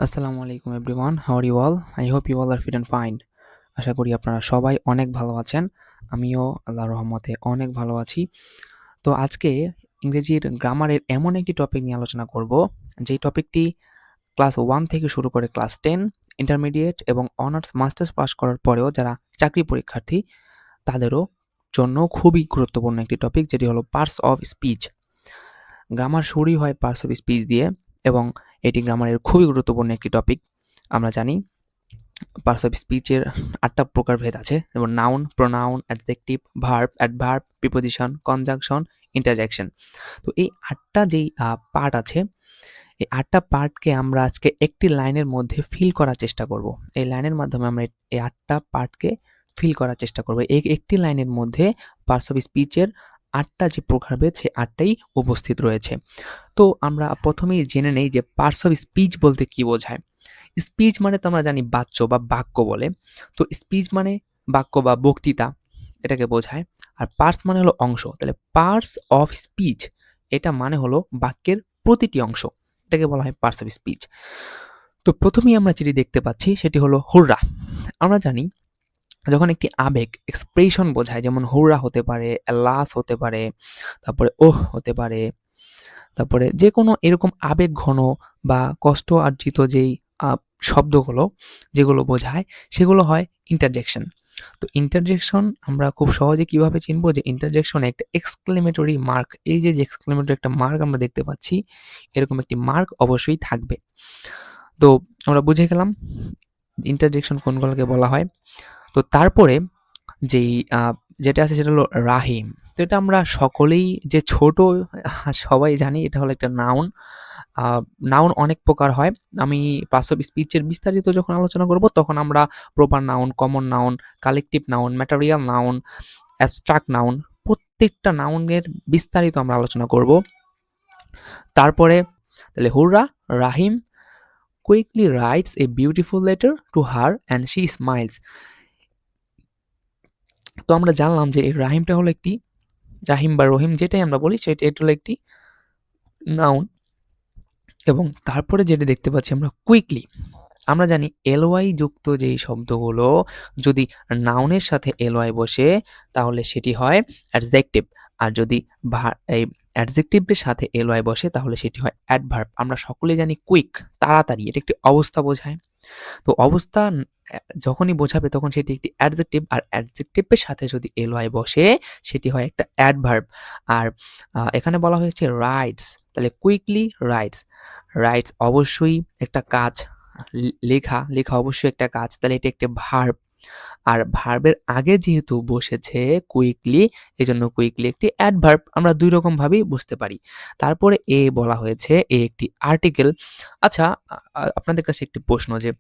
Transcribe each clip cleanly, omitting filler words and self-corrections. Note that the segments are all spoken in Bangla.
আসসালামু আলাইকুম everyone, how are you all? I hope you all are fit and fine. আশা করি আপনারা সবাই অনেক ভালো আছেন। আমিও আল্লাহর রহমতে অনেক ভালো আছি। তো আজকে ইংরেজির গ্রামারের এমন একটি টপিক নিয়ে আলোচনা করব, যেই টপিকটি ক্লাস 1 থেকে শুরু করে ক্লাস 10, ইন্টারমিডিয়েট এবং অনার্স মাস্টার্স পাস করার পরেও যারা চাকরি পরীক্ষার্থী তাদেরও জন্য খুবই গুরুত্বপূর্ণ একটি টপিক, যেটি হলো পার্টস অফ স্পিচ। গ্রামার শুরুই হয় পার্টস অফ স্পিচ দিয়ে এবং এটি গ্রামারের খুবই গুরুত্বপূর্ণ একটি টপিক। আমরা জানি পার্টস অফ স্পিচের ৮টা প্রকারভেদ আছে, যেমন noun, pronoun, adjective, verb, adverb, preposition, conjunction, interjection. তো এই ৮টা যেই পার্ট আছে, এই ৮টা পার্টকে আমরা আজকে একটি লাইনের মধ্যে ফিল করার চেষ্টা করব। এই লাইনের মাধ্যমে আমরা এই ৮টা পার্টকে ফিল করার চেষ্টা করব। এই একটি লাইনের মধ্যে পার্টস অফ স্পিচের ৮টা যে প্রকারভেদ, সে ৮টাই উপস্থিত রয়েছে। তো আমরা প্রথমেই জেনে নেই যে পার্টস অফ স্পিচ বলতে কি বোঝায়। স্পিচ মানে তো আমরা জানি বাচ্য বা বাক্য বলে। তো স্পিচ মানে বাক্য বা বক্তৃতা, এটাকে বোঝায়। আর পার্টস মানে হলো অংশ। তাহলে পার্টস অফ স্পিচ এটা মানে হলো বাক্যের প্রতিটি অংশ। এটাকে বলা হয় পার্টস অফ স্পিচ। তো প্রথমেই আমরা যেটি দেখতে পাচ্ছি সেটি হলো হুররা। আমরা জানি যখন একটি আবেগ এক্সপ্রেশন বোঝায়, যেমন হুররা হতে পারে, লাস হতে পারে, তারপরে ওহ হতে পারে, তারপরে যে কোনো এরকম আবেগ ঘন বা কষ্ট আর্জিত যেই শব্দগুলো যেগুলো বোঝায়, সেগুলো হয় ইন্টারজেকশন। তো ইন্টারজেকশন আমরা খুব সহজে কিভাবে চিনবো যে ইন্টারজেকশন একটা এক্সক্লেমেটরি মার্ক। এই যে এক্সক্লেমেটরি একটা মার্ক আমরা দেখতে পাচ্ছি, এরকম একটি মার্ক অবশ্যই থাকবে। তো আমরা বুঝে গেলাম ইন্টারজেকশন কোনগুলোকে বলা হয়। তো তারপরে যেই যেটা আছে সেটা হলো রাহিম। তো এটা আমরা সকলেই যে ছোট সবাই জানি, এটা হলো একটা নাউন। নাউন অনেক প্রকার হয়। আমি পার্টস অফ স্পিচের বিস্তারিত যখন আলোচনা করব, তখন আমরা proper noun, common noun, collective noun, material noun, abstract noun, প্রত্যেকটা নাউনের বিস্তারিত আমরা আলোচনা করব। তারপরে তাহলে হুররা, রাহিম quickly rights a beautiful letter to her and she smiles. তো আমরা জানলাম যে এই রাহিমটা হলো একটি, রাহিম বা রহিম যেটাই আমরা বলি, সেটা এটা হলো একটি নাউন। এবং তারপরে যেটা দেখতে পাচ্ছি আমরা কুইকলি, আমরা জানি এলওয়াই যুক্ত যেই শব্দগুলো যদি নাউনের সাথে এলওয়াই বসে, তাহলে সেটি হয় অ্যাডজেক্টিভ। আর যদি এই অ্যাডজেক্টিভের সাথে এলওয়াই বসে, তাহলে সেটি হয় অ্যাডভার্ব। আমরা সকলে জানি কুইক, তাড়াতাড়ি, এটা একটি অবস্থা বোঝায়। তো অবস্থা যখনই বোঝাবে তখন সেটি একটি অ্যাডজেক্টিভ, আর অ্যাডজেক্টিভের সাথে যদি এলওয়াই বসে, সেটি হয় একটা অ্যাডভার্ব। আর এখানে বলা হয়েছে রাইটস, তাহলে কুইকলি রাইটস। রাইটস অবশ্যই একটা কাজ, লেখা লেখা অবশ্যই একটা কাজ, তাহলে এটা একটা ভার্ব। আর ভার্বের আগে যেহেতু বসেছে কুইকলি, এজন্য কুইকলি একটি অ্যাডভার্ব। আমরা দুই রকম ভাবেই বুঝতে পারি। তারপরে এ বলা হয়েছে, এ একটি আর্টিকেল। আচ্ছা, আপনাদের কাছে একটি প্রশ্ন, যে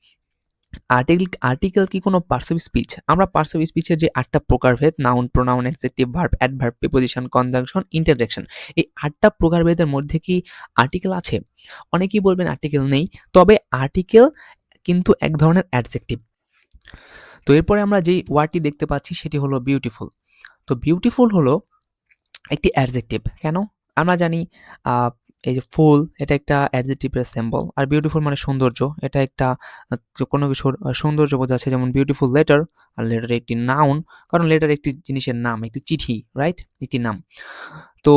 আর্টিকেল কি কোনো পার্টস অফ স্পিচ? আমরা পার্টস অফ স্পিচের যে ৮টা প্রকারভেদ, noun, pronoun, adjective, verb, adverb, preposition, conjunction, interjection, এই ৮টা প্রকারভেদের মধ্যে কি আর্টিকেল আছে? অনেকেই বলবেন আর্টিকেল নেই, তবে আর্টিকেল কিন্তু এক ধরনের অ্যাডজেক্টিভ। তো এরপরে আমরা যেই ওয়ার্ডটি দেখতে পাচ্ছি সেটি হলো বিউটিফুল। তো বিউটিফুল হলো একটি অ্যাডজেক্টিভ। কেন? আমরা জানি আ এই যে ফুল, এটা একটা অ্যাডজেক্টিভের সিম্বল। আর বিউটিফুল মানে সৌন্দর্য। এটা একটা কোনো কিছুর সৌন্দর্য বোঝাচ্ছে, যেমন বিউটিফুল লেটার। আর লেটার একটি নাউন, কারণ লেটার একটি জিনিসের নাম, একটি চিঠি, রাইট? একটি নাম। তো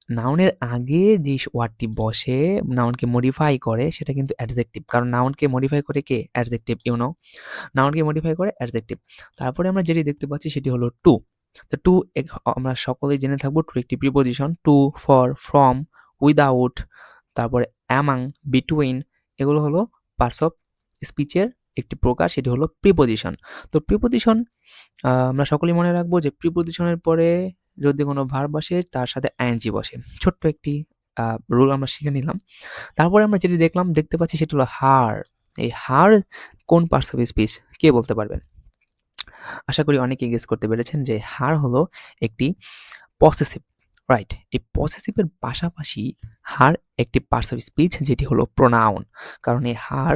নাউনের আগে যে ওয়ার্ডটি বসে, নাউনকে মডিফাই করে, সেটা কিন্তু অ্যাডজেক্টিভ। কারণ নাউনকে মডিফাই করে কে? Adjective, you know. নাউনকে মডিফাই করে অ্যাডজেক্টিভ। তারপরে আমরা যেটি দেখতে পাচ্ছি সেটি হলো টু। তো টু আমরা সকলেই জেনে থাকবো, টু একটি preposition. To, for, from, without, তারপরে অ্যামাং, বিটুইন, এগুলো হলো পার্টস অফ স্পিচের একটি প্রকার, সেটি হলো প্রিপোজিশন। তো প্রিপোজিশন আমরা সকলেই মনে রাখবো যে প্রিপোজিশনের পরে যদি কোনো ভার্ব বসে, তার সাথে আইএনজি বসে। ছোট্ট একটি রুল আমরা শিখে নিলাম। তারপরে আমরা যেটি দেখতে পাচ্ছি সেটি হলো হার। এই হার কোন পার্টস অফ স্পিচ? কে বলতে পারবেন? আশা করি অনেকেই গেস করতে পেরেছেন যে হার হলো একটি পসেসিভ, রাইট? এই পসেসিভের পাশাপাশি হার একটি পার্টস অফ স্পিচ, যেটি হলো প্রোনাউন। কারণ এই হার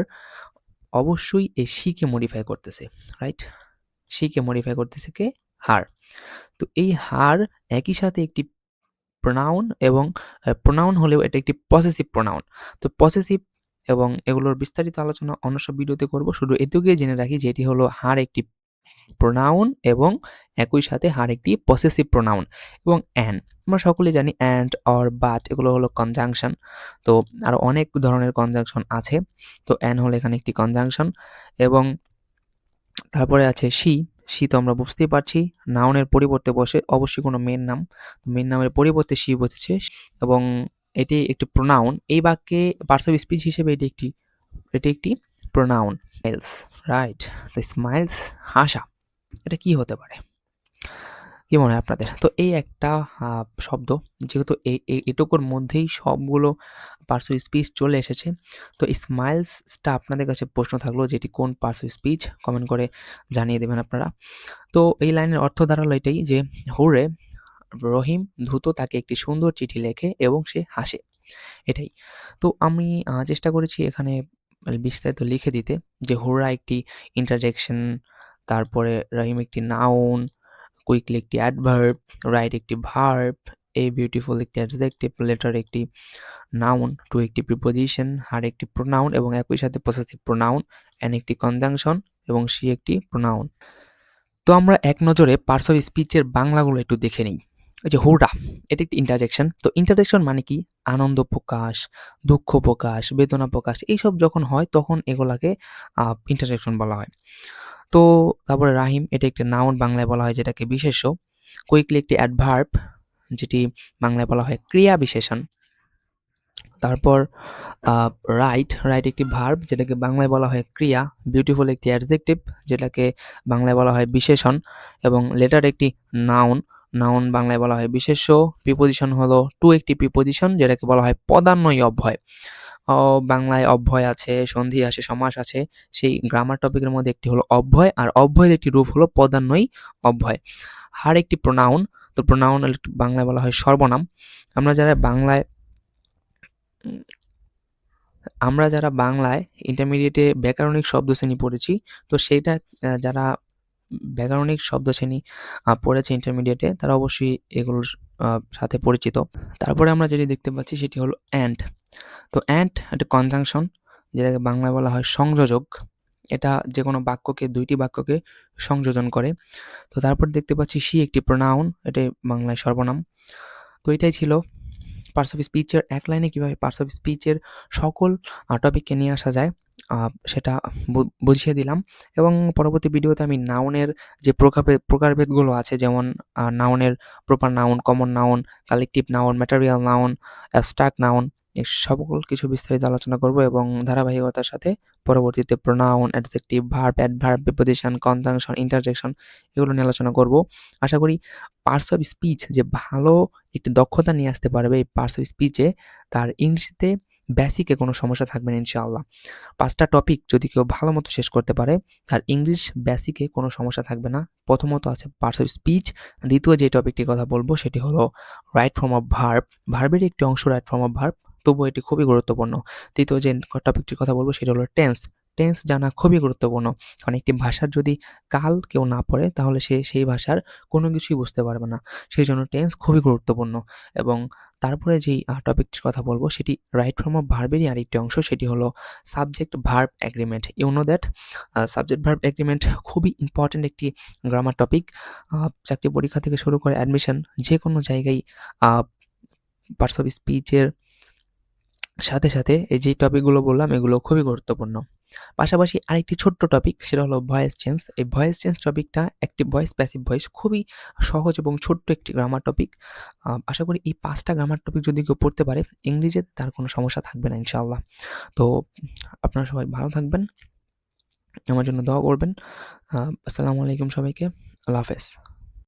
অবশ্যই এই শিকে মডিফাই করতেছে, রাইট? শিকে মডিফাই করতেছে কে? হার। তো এই হার একই সাথে একটি প্রোনাউন, এবং প্রোনাউন হলেও এটা একটি পসেসিভ প্রোনাউন। তো পসেসিভ এবং এগুলোর বিস্তারিত আলোচনা অন্য সব ভিডিওতে করব। শুধু এটুকুই জেনে রাখি যে এটি হলো হার একটি প্রোনাউন এবং একই সাথে হার একটি পসেসিভ প্রোনাউন এবং অ্যান। আমরা সকলেই জানি অ্যান্ড, অর, বাট এগুলো হলো কনজাংশন। তো আরও অনেক ধরনের কনজাংশন আছে। তো অ্যান হলো এখানে একটি কনজাংশন এবং তারপরে আছে শি। শি তো আমরা বুঝতেই পারছি নাউনের পরিবর্তে বসে, অবশ্যই কোনো মেন নাম। মেন নামের পরিবর্তে শি বসেছে এবং এটি একটি প্রোনাউন। এই বাক্যে পার্টস অফ স্পিচ হিসেবে এটি একটি প্রোনাউন। Smiles, right? তো স্মাইলস হাসা, এটা কি হতে পারে? কি মনে হয় আপনাদের? তো এই একটা শব্দ, যেহেতু এটুকুর মধ্যেই সবগুলো পার্টস অফ স্পিচ চলে এসেছে। তো স্মাইলসটা আপনাদের কাছে প্রশ্ন থাকলো যে এটি কোন পার্টস অফ স্পিচ, কমেন্ট করে জানিয়ে দেবেন আপনারা। তো এই লাইনের অর্থ দাঁড়ালো এটাই যে হুররে, রহিম দ্রুত তাকে একটি সুন্দর চিঠি লেখে এবং সে হাসে, এটাই। তো আমি চেষ্টা করেছি এখানে বিস্তারিত লিখে দিতে যে হুররা একটি ইন্টারজেকশন, তারপরে রহিম একটি নাউন, কুইকলি একটি অ্যাডভার্ব, রাইট একটি ভার্ব, এ বিউটিফুল একটি অ্যাডজেক্টিভ, লেটার একটি নাউন, টু একটি প্রিপোজিশন, হার একটি প্রোনাউন এবং একই সাথে পসেসিভ প্রোনাউন, অ্যান একটি কনজাংশন এবং সি একটি প্রোনাউন। তো আমরা এক নজরে পার্টস অফ স্পিচের বাংলাগুলো একটু দেখে নিই। এই যে হুররা, এটি একটি ইন্টারজেকশন। তো ইন্টারজেকশন মানে কি? আনন্দ প্রকাশ, দুঃখ প্রকাশ, বেদনা প্রকাশ, এইসব যখন হয় তখন এগুলাকে ইন্টারজেকশন বলা হয়। তো তারপরে রাহিম, এটা একটি নাউন, বাংলায় বলা হয় যেটাকে বিশেষ্য। কুইকলি একটি অ্যাডভার্ব, যেটি বাংলায় বলা হয় ক্রিয়া বিশেষণ। তারপর রাইট একটি ভার্ব, যেটাকে বাংলায় বলা হয় ক্রিয়া। বিউটিফুল একটি অ্যাডজেক্টিভ, যেটাকে বাংলায় বলা হয় বিশেষণ। এবং লেটার একটি নাউন বাংলায় বলা হয় বিশেষ্য। প্রিপোজিশন হলো টু একটি প্রিপোজিশন, যেটাকে বলা হয় পদান্বয়ী অব্যয়। বাংলায় অব্যয় আছে, সন্ধি আছে, সমাস আছে। সেই গ্রামার টপিকের মধ্যে একটি হলো অব্যয়, আর অব্যয়ের একটি রূপ হলো পদান্বয়ী অব্যয়। হার একটি প্রোনাউন। তো প্রোনাউন বাংলায় বলা হয় সর্বনাম। আমরা যারা বাংলায় ইন্টারমিডিয়েটে ব্যাকরণিক শব্দশ্রেণী পড়েছি, তো সেইটা যারা ব্যাকরণিক শব্দশ্রেণী পড়েছে ইন্টারমিডিয়েটে, তারা অবশ্যই এগুলোর সাথে পরিচিত। তারপরে আমরা যেটি দেখতে পাচ্ছি সেটি হলো অ্যান্ড। তো অ্যান্ড একটা কনজাংশন, যেটাকে বাংলায় বলা হয় সংযোজক। এটা যে কোনো বাক্যকে, দুইটি বাক্যকে সংযোজন করে। তো তারপর দেখতে পাচ্ছি সি একটি প্রোনাউন, এটাই বাংলায় সর্বনাম। তো এটাই ছিল পার্টস অফ স্পিচের এক লাইনে কীভাবে পার্টস অফ স্পিচের সকল টপিককে নিয়ে আসা যায়, সেটা বুঝিয়ে দিলাম। এবং পরবর্তী ভিডিওতে আমি নাউনের যে প্রকারভেদগুলো আছে, যেমন নাউনের proper noun, common noun, collective noun, material noun, abstract noun, এই সকল কিছু বিস্তারিত আলোচনা করব এবং ধারাবাহিকতার সাথে পরবর্তীতে pronoun, adjective, verb, adverb, preposition, conjunction, interjection এগুলো নিয়ে আলোচনা করব। আশা করি পার্টস অফ স্পিচ যে ভালো একটি দক্ষতা নিয়ে আসতে পারবে এই পার্টস অফ স্পিচে, তার ইংরেজিতে বেসিকে কোনো সমস্যা থাকবে না ইনশাআল্লাহ। 5টা টপিক যদি কেউ ভালো মতো শেষ করতে পারে, তার ইংলিশ বেসিকে কোনো সমস্যা থাকবে না। প্রথমত আছে পার্টস অফ স্পিচ। দ্বিতীয় যে টপিকটির কথা বলবো সেটি হলো রাইট ফর্ম অফ ভার্ব। ভার্বের একটি অংশ রাইট ফর্ম অফ ভার্ব, তবুও এটি খুবই গুরুত্বপূর্ণ। তৃতীয় যে টপিকটির কথা বলবো সেটি হলো টেন্স। টেন্স জানা খুবই গুরুত্বপূর্ণ, কারণ একটি ভাষার যদি কাল কেউ না পড়ে তাহলে সে সেই ভাষার কোনো কিছুই বুঝতে পারবে না। সেই জন্য টেন্স খুবই গুরুত্বপূর্ণ। এবং তারপরে যেই টপিকটির কথা বলবো সেটি রাইট ফর্ম অফ ভার্বেরই আরেকটি অংশ, সেটি হলো subject verb agreement. You know that subject verb agreement খুবই ইম্পর্ট্যান্ট একটি গ্রামার টপিক। চাকরি পরীক্ষা থেকে শুরু করে অ্যাডমিশন যে কোনো জায়গায় পার্টস অফ স্পিচের সাথে এই যে টপিকগুলো বললাম এগুলো খুবই গুরুত্বপূর্ণ। পাশাপাশি আরেকটি ছোট্ট টপিক, সেটা হলো ভয়েস চেঞ্জ। এই ভয়েস চেঞ্জ টপিকটা অ্যাক্টিভ ভয়েস, প্যাসিভ ভয়েস, খুবই সহজ এবং ছোট্ট একটি গ্রামার টপিক। আশা করি এই 5টা গ্রামার টপিক যদি কেউ পড়তে পারে ইংরেজিতে, তার কোনো সমস্যা থাকবে না ইনশাআল্লাহ। তো আপনারা সবাই ভালো থাকবেন, আমার জন্য দোয়া করবেন। আসসালামু আলাইকুম সবাইকে, আল্লাহ হাফেজ।